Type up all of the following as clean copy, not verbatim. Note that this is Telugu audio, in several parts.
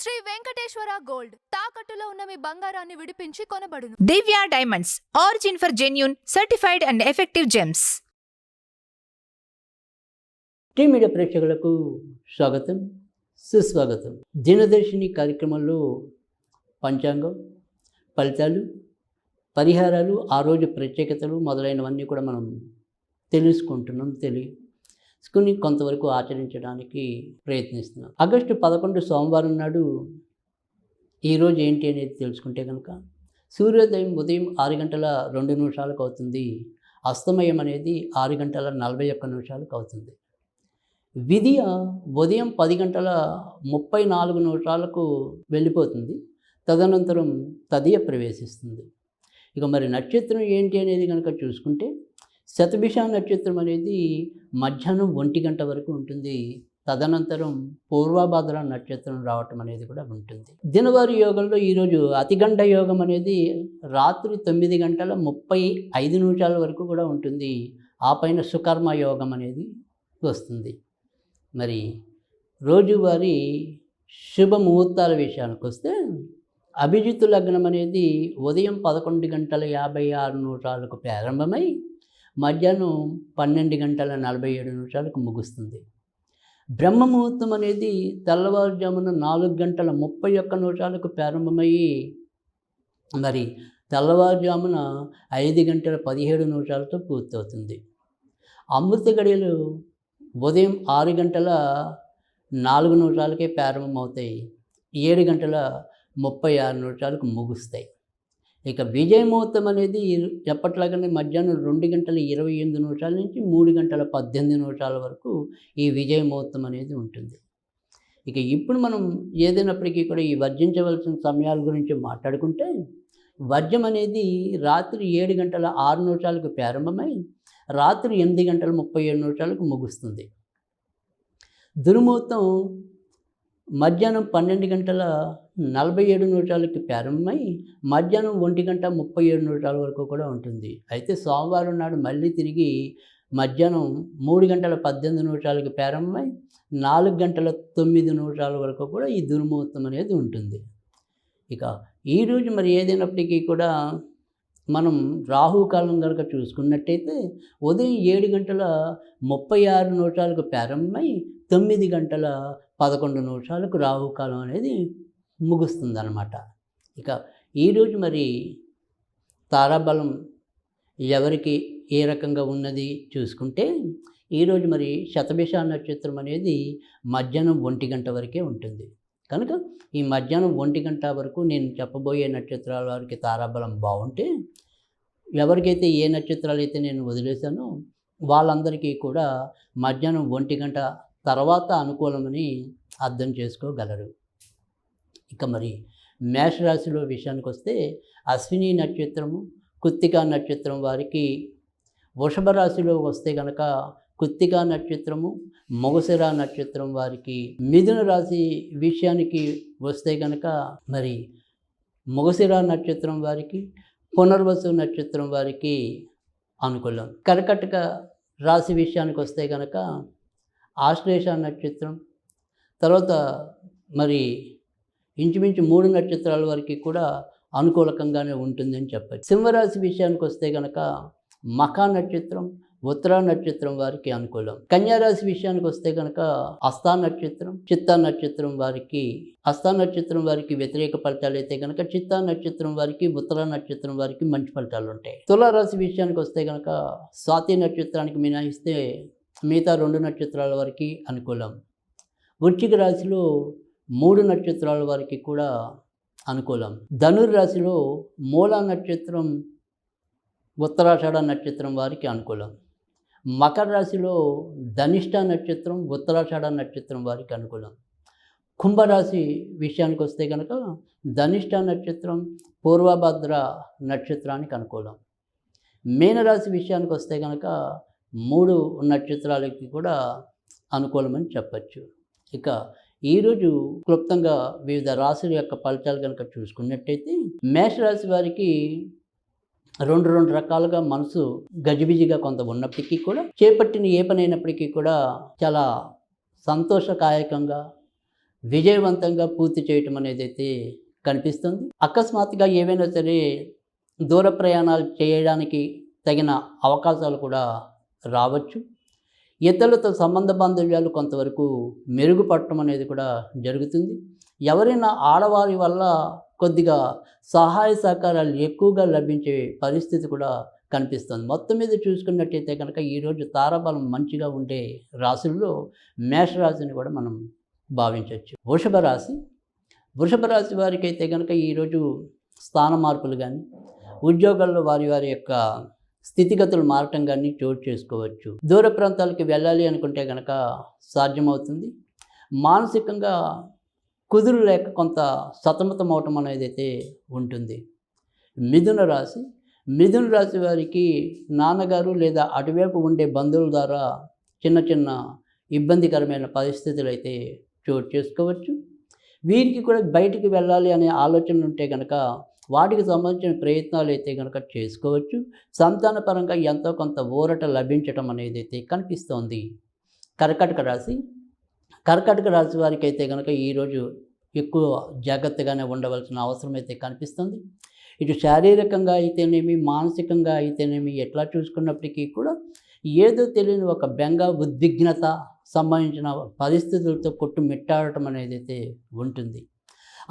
శ్రీ వెంకటేశ్వర గోల్డ్ తాకట్టులో ఉన్న మీ బంగారాన్ని విడిపించి కొనబడును. Divya diamonds, origin for genuine, certified and effective gems. T media ప్రేక్షకులకు స్వాగతం, సుస్వాగతం. దినదర్శిని కార్యక్రమంలో పంచాంగం, ఫలితాలు, పరిహారాలు, ఆ రోజు ప్రత్యేకతలు మొదలైనవన్నీ కూడా మనం తెలుసుకుంటున్నాం. తెలుసుకుని కొంతవరకు ఆచరించడానికి ప్రయత్నిస్తున్నాం. ఆగస్టు 11 సోమవారం నాడు ఈరోజు ఏంటి అనేది తెలుసుకుంటే కనుక సూర్యోదయం ఉదయం 6 గంటల 2 నిమిషాలకు అవుతుంది. అస్తమయం అనేది 6 గంటల 41 నిమిషాలకు అవుతుంది. విధియ ఉదయం 10 గంటల 34 నిమిషాలకు వెళ్ళిపోతుంది. తదనంతరం తదియ ప్రవేశిస్తుంది. ఇక మరి నక్షత్రం ఏంటి అనేది కనుక చూసుకుంటే శతభిష నక్షత్రం అనేది మధ్యాహ్నం 1 గంట వరకు ఉంటుంది. తదనంతరం పూర్వభాద్ర నక్షత్రం రావటం అనేది కూడా ఉంటుంది. దినవారి యోగంలో ఈరోజు అతిగండ యోగం అనేది రాత్రి 9 గంటల 35 నిమిషాల వరకు కూడా ఉంటుంది. ఆ పైన సుకర్మ యోగం అనేది వస్తుంది. మరి రోజువారీ శుభముహూర్తాల విషయానికి వస్తే అభిజిత్ లగ్నం అనేది ఉదయం 11 గంటల 56 నిమిషాలకు ప్రారంభమై మధ్యాహ్నం 12 గంటల 47 నిమిషాలకు ముగుస్తుంది. బ్రహ్మముహూర్తం అనేది తెల్లవారుజామున 4 గంటల 31 నిమిషాలకు ప్రారంభమయ్యి మరి తెల్లవారుజామున 5 గంటల 17 నిమిషాలతో పూర్తవుతుంది. అమృత గడియలు ఉదయం 6 గంటల 4 నిమిషాలకే ప్రారంభమవుతాయి. 7 గంటల 36 నిమిషాలకు ముగుస్తాయి. ఇక విజయముహూర్తం అనేది ఎప్పట్లాగానే మధ్యాహ్నం 2 గంటల 28 నిమిషాల నుంచి 3 గంటల 18 నిమిషాల వరకు ఈ విజయముహూర్తం అనేది ఉంటుంది. ఇక ఇప్పుడు మనం ఏదైనప్పటికీ కూడా ఈ వర్జించవలసిన సమయాల గురించి మాట్లాడుకుంటే వర్జం అనేది రాత్రి 7 గంటల 6 నిమిషాలకు ప్రారంభమై రాత్రి 8 గంటల 37 నిమిషాలకు ముగుస్తుంది. దుర్ముహూర్తం మధ్యాహ్నం 12 గంటల 47 నిమిషాలకి ప్రారంభమై మధ్యాహ్నం 1 గంట 37 నిమిషాల వరకు కూడా ఉంటుంది. అయితే సోమవారం నాడు మళ్ళీ తిరిగి మధ్యాహ్నం 3 గంటల 18 నిమిషాలకి ప్రారంభమై 4 గంటల 9 నిమిషాల వరకు కూడా ఈ దుర్ముహూర్తం అనేది ఉంటుంది. ఇక ఈరోజు మరి ఏదైనప్పటికీ కూడా మనం రాహుకాలం కనుక చూసుకున్నట్టయితే ఉదయం 7 గంటల 36 నిమిషాలకు ప్రారంభమై 9 గంటల 11 నిమిషాలకు రాహుకాలం అనేది ముగుస్తుందన్నమాట. ఇక ఈరోజు మరి తారాబలం ఎవరికి ఏ రకంగా ఉన్నది చూసుకుంటే ఈరోజు మరి శతభిష నక్షత్రం అనేది మధ్యాహ్నం 1 గంట వరకే ఉంటుంది. కనుక ఈ మధ్యాహ్నం 1 గంట వరకు నేను చెప్పబోయే నక్షత్రాల వారికి తారాబలం బాగుంటే ఎవరికైతే ఏ నక్షత్రాలు అయితే నేను వదిలేశానో వాళ్ళందరికీ కూడా మధ్యాహ్నం 1 గంట తర్వాత అనుకూలమని అర్థం చేసుకోగలరు. ఇక మరి మేషరాశిలో విషయానికి వస్తే అశ్విని నక్షత్రము, కృత్తికా నక్షత్రం వారికి, వృషభ రాశిలో వస్తే కనుక కృత్తికా నక్షత్రము, మృగశిర నక్షత్రం వారికి, మిథున రాశి విషయానికి వస్తే కనుక మరి మృగశిర నక్షత్రం వారికి, పునర్వసు నక్షత్రం వారికి అనుకూలం. కర్కటక రాశి విషయానికి వస్తే కనుక ఆశ్లేష నక్షత్రం, తర్వాత మరి ఇంచుమించు 3 నక్షత్రాల వరకు కూడా అనుకూలకంగానే ఉంటుందని చెప్పచ్చు. సింహరాశి విషయానికి వస్తే కనుక మఖ నక్షత్రం, ఉత్తర నక్షత్రం వారికి అనుకూలం. కన్యారాశి విషయానికి వస్తే కనుక హస్త నక్షత్రం, చిత్తా నక్షత్రం వారికి, హస్త నక్షత్రం వారికి వ్యతిరేక ఫలితాలు అయితే కనుక చిత్తా నక్షత్రం వారికి, ఉత్తర నక్షత్రం వారికి మంచి ఫలితాలు ఉంటాయి. తులారాశి విషయానికి వస్తే కనుక స్వాతి నక్షత్రానికి మినహాయిస్తే మిగతా 2 నక్షత్రాల వారికి అనుకూలం. వృశ్చిక రాశిలో 3 నక్షత్రాల వారికి కూడా అనుకూలం. ధనుర్రాశిలో మూల నక్షత్రం, ఉత్తరాషాఢ నక్షత్రం వారికి అనుకూలం. మకర రాశిలో ధనిష్ట నక్షత్రం, ఉత్తరాషాఢ నక్షత్రం వారికి అనుకూలం. కుంభరాశి విషయానికి వస్తే కనుక ధనిష్ట నక్షత్రం, పూర్వభద్ర నక్షత్రానికి అనుకూలం. మీనరాశి విషయానికి వస్తే కనుక 3 నక్షత్రాలకి కూడా అనుకూలమని చెప్పచ్చు. ఇక ఈరోజు క్లుప్తంగా వివిధ రాశుల యొక్క ఫలితాలు కనుక చూసుకున్నట్టయితే మేషరాశి వారికి రెండు రకాలుగా మనసు గజిబిజిగా కొంత ఉన్నప్పటికీ కూడా చేపట్టిన ఏ పని అయినప్పటికీ కూడా చాలా సంతోషకాయకంగా విజయవంతంగా పూర్తి చేయటం అనేది అయితే కనిపిస్తుంది. అకస్మాత్తుగా ఏవైనా సరే దూర ప్రయాణాలు చేయడానికి తగిన అవకాశాలు కూడా రావచ్చు. ఇతరులతో సంబంధ బాంధవ్యాలు కొంతవరకు మెరుగుపడటం అనేది కూడా జరుగుతుంది. ఎవరైనా ఆడవారి వల్ల కొద్దిగా సహాయ సహకారాలు ఎక్కువగా లభించే పరిస్థితి కూడా కనిపిస్తుంది. మొత్తం మీద చూసుకున్నట్టయితే కనుక ఈరోజు తారాబలం మంచిగా ఉండే రాశుల్లో మేషరాశిని కూడా మనం భావించవచ్చు. వృషభ రాశి వారికి అయితే కనుక ఈరోజు స్థాన మార్పులు కానీ, ఉద్యోగాల్లో వారి వారి యొక్క స్థితిగతులు మారటం కానీ చోటు చేసుకోవచ్చు. దూర ప్రాంతాలకు వెళ్ళాలి అనుకుంటే కనుక సాధ్యమవుతుంది. మానసికంగా కుదురు లేక కొంత సతమతం అవటం అనేది అయితే ఉంటుంది. మిథున రాశి వారికి నాన్నగారు లేదా అటువైపు ఉండే బంధువుల ద్వారా చిన్న చిన్న ఇబ్బందికరమైన పరిస్థితులు అయితే చోటు చేసుకోవచ్చు. వీరికి కూడా బయటికి వెళ్ళాలి అనే ఆలోచన ఉంటే కనుక వాటికి సంబంధించిన ప్రయత్నాలు అయితే కనుక చేసుకోవచ్చు. సంతానపరంగా ఎంతో కొంత ఊరట లభించటం అనేది అయితే కనిపిస్తోంది. కర్కాటక రాశి వారికి అయితే కనుక ఈరోజు ఎక్కువ జాగ్రత్తగానే ఉండవలసిన అవసరం అయితే కనిపిస్తుంది. ఇటు శారీరకంగా అయితేనేమి, మానసికంగా అయితేనేమి ఎట్లా చూసుకున్నప్పటికీ కూడా ఏదో తెలియని ఒక బెంగ, ఉద్విగ్నత సంబంధించిన పరిస్థితులతో కొట్టుమిట్టాడటం అనేది అయితే ఉంటుంది.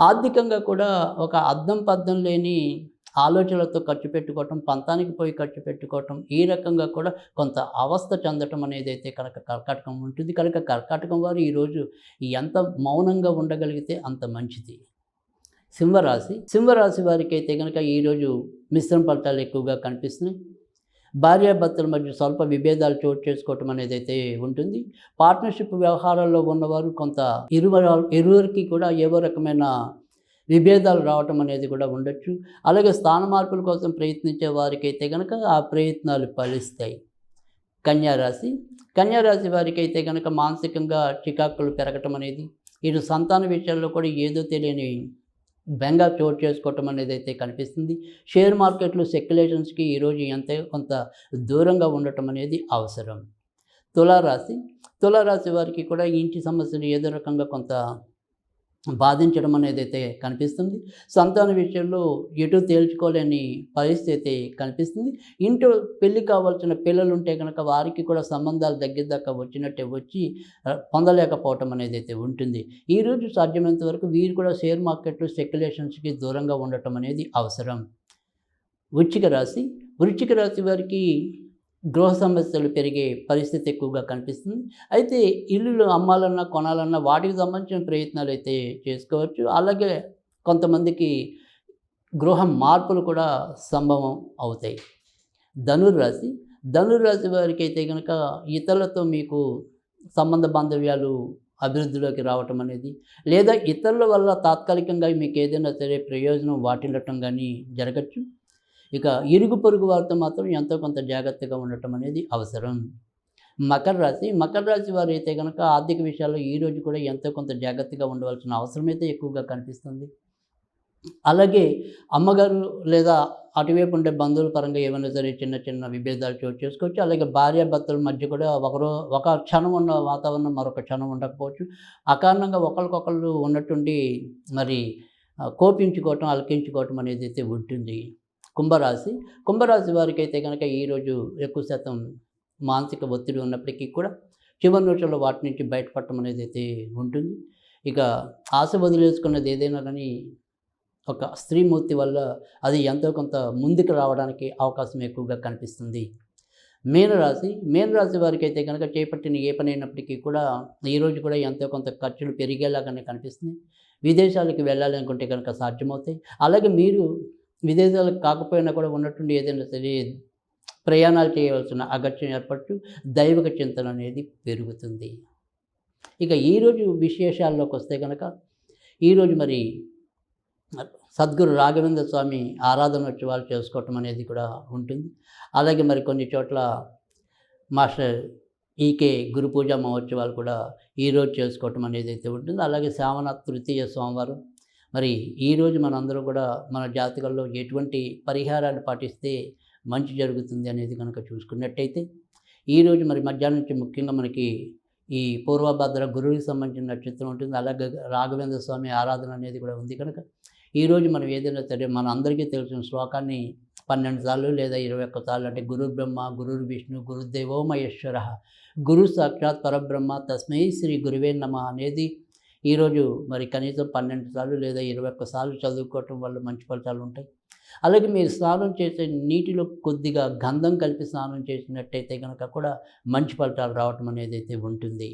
ఆర్థికంగా కూడా ఒక అద్దం పద్దం లేని ఆలోచనలతో ఖర్చు పెట్టుకోవటం, పంతానికి పోయి ఖర్చు పెట్టుకోవటం, ఈ రకంగా కూడా కొంత అవస్థ చెందటం అనేది అయితే కనుక కర్కాటకం ఉంటుంది. కనుక కర్కాటకం వారు ఈరోజు ఎంత మౌనంగా ఉండగలిగితే అంత మంచిది. సింహరాశి వారికి అయితే కనుక ఈరోజు మిశ్రమ ఫలితాలు ఎక్కువగా కనిపిస్తున్నాయి. భార్యాభర్తల మధ్య స్వల్ప విభేదాలు చోటు చేసుకోవటం అనేది అయితే ఉంటుంది. పార్ట్నర్షిప్ వ్యవహారాల్లో ఉన్నవారు కొంత ఇరువురికి కూడా ఏవో రకమైన విభేదాలు రావటం అనేది కూడా ఉండొచ్చు. అలాగే స్థాన మార్పుల కోసం ప్రయత్నించే వారికి అయితే కనుక ఆ ప్రయత్నాలు ఫలిస్తాయి. కన్యారాశి వారికి అయితే కనుక మానసికంగా చికాకులు పెరగటం అనేది, ఇటు సంతాన విషయాల్లో కూడా ఏదో తెలియని బెంగా చోటు చేసుకోవటం అనేది అయితే కనిపిస్తుంది. షేర్ మార్కెట్లు స్పెక్యులేషన్స్కి ఈరోజు ఎంతో కొంత దూరంగా ఉండటం అనేది అవసరం. తులారాశి వారికి కూడా ఇంటి సమస్యలు ఏదో రకంగా కొంత బాధించడం అనేది అయితే కనిపిస్తుంది. సంతాన విషయంలో ఎటు తేల్చుకోలేని పరిస్థితి కనిపిస్తుంది. ఇంట్లో పెళ్ళి కావాల్సిన పిల్లలు ఉంటే కనుక వారికి కూడా సంబంధాలు దగ్గర దాకా వచ్చినట్టే వచ్చి పొందలేకపోవటం అనేది అయితే ఉంటుంది. ఈరోజు సాధ్యమైనంత వరకు వీరు కూడా షేర్ మార్కెట్లు స్పెక్యులేషన్స్కి దూరంగా ఉండటం అనేది అవసరం. వృశ్చిక రాశి వారికి గృహ సమస్యలు పెరిగే పరిస్థితి ఎక్కువగా కనిపిస్తుంది. అయితే ఇల్లులు అమ్మాలన్నా కొనాలన్నా వాటికి సంబంధించిన ప్రయత్నాలు అయితే చేసుకోవచ్చు. అలాగే కొంతమందికి గృహ మార్పులు కూడా సంభవం అవుతాయి. ధనుర్రాశి వారికి అయితే కనుక ఇతరులతో మీకు సంబంధ బాంధవ్యాలు అభివృద్ధిలోకి రావటం అనేది, లేదా ఇతరుల వల్ల తాత్కాలికంగా మీకు ఏదైనా సరే ప్రయోజనం వాటిల్లటం కానీ జరగచ్చు. ఇక ఇరుగు పొరుగు వారితో మాత్రం ఎంతో కొంత జాగ్రత్తగా ఉండటం అనేది అవసరం. మకర రాశి వారు అయితే కనుక ఆర్థిక విషయాల్లో ఈరోజు కూడా ఎంతో కొంత జాగ్రత్తగా ఉండవలసిన అవసరం అయితే ఎక్కువగా కనిపిస్తుంది. అలాగే అమ్మగారు లేదా అటువైపు ఉండే బంధువుల పరంగా ఏమైనా సరే చిన్న చిన్న విభేదాలు చోటు చేసుకోవచ్చు. అలాగే భార్యాభర్తల మధ్య కూడా ఒక క్షణం ఉన్న వాతావరణం మరొక క్షణం ఉండకపోవచ్చు. అకారణంగా ఒకరికొకళ్ళు ఉన్నట్టుండి మరి కోపించుకోవటం, అలకించుకోవటం అనేది అయితే ఉంటుంది. కుంభరాశి వారికి అయితే కనుక ఈరోజు ఎక్కువ శాతం మానసిక ఒత్తిడి ఉన్నప్పటికీ కూడా చివరి నిమిషంలో వాటి నుంచి బయటపడటం అనేది అయితే ఉంటుంది. ఇక ఆశ వదిలేసుకున్నది ఏదైనా కానీ ఒక స్త్రీమూర్తి వల్ల అది ఎంతో కొంత ముందుకు రావడానికి అవకాశం ఎక్కువగా కనిపిస్తుంది. మీనరాశి వారికి అయితే కనుక చేపట్టిన ఏ పని అయినప్పటికీ కూడా ఈరోజు కూడా ఎంతో కొంత ఖర్చులు పెరిగేలాగానే కనిపిస్తుంది. విదేశాలకు వెళ్ళాలి అనుకుంటే కనుక సాధ్యమవుతాయి. అలాగే మీరు విదేశాలకు కాకపోయినా కూడా ఉన్నట్టుండి ఏదైనా సరే ప్రయాణాలు చేయవలసిన అగత్యం ఏర్పడుతూ దైవిక చింతన అనేది పెరుగుతుంది. ఇక ఈరోజు విశేషాల్లోకి వస్తే కనుక ఈరోజు మరి సద్గురు రాఘవేంద్ర స్వామి ఆరాధనోత్సవాలు చేసుకోవటం అనేది కూడా ఉంటుంది. అలాగే మరి కొన్ని చోట్ల మాస్టర్ ఈకే గురు పూజ మహోత్సవాలు కూడా ఈరోజు చేసుకోవటం అనేది అయితే ఉంటుంది. అలాగే శ్రావణ తృతీయ సోమవారం మరి ఈరోజు మనందరం కూడా మన జాతకంలో ఎటువంటి పరిహారాలు పాటిస్తే మంచి జరుగుతుంది అనేది కనుక చూసుకున్నట్టయితే ఈరోజు మరి మధ్యాహ్నం నుంచి ముఖ్యంగా మనకి ఈ పూర్వభద్ర గురువుకి సంబంధించిన నక్షత్రం ఉంటుంది. అలాగే రాఘవేంద్ర స్వామి ఆరాధన అనేది కూడా ఉంది కనుక ఈరోజు మనం ఏదైనా సరే మన అందరికీ తెలిసిన శ్లోకాన్ని 12 సార్లు లేదా 21 సార్లు అంటే గురు బ్రహ్మ గురు విష్ణు గురుదేవో మహేశ్వర గురు సాక్షాత్ పరబ్రహ్మ తస్మై శ్రీ గురువే నమః అనేది ఈరోజు మరి కనీసం 12 సార్లు లేదా 21 సార్లు చదువుకోవటం వల్ల మంచి ఫలితాలు ఉంటాయి. అలాగే మీరు స్నానం చేసే నీటిలో కొద్దిగా గంధం కలిపి స్నానం చేసినట్టయితే కనుక కూడా మంచి ఫలితాలు రావటం అనేది అయితే ఉంటుంది.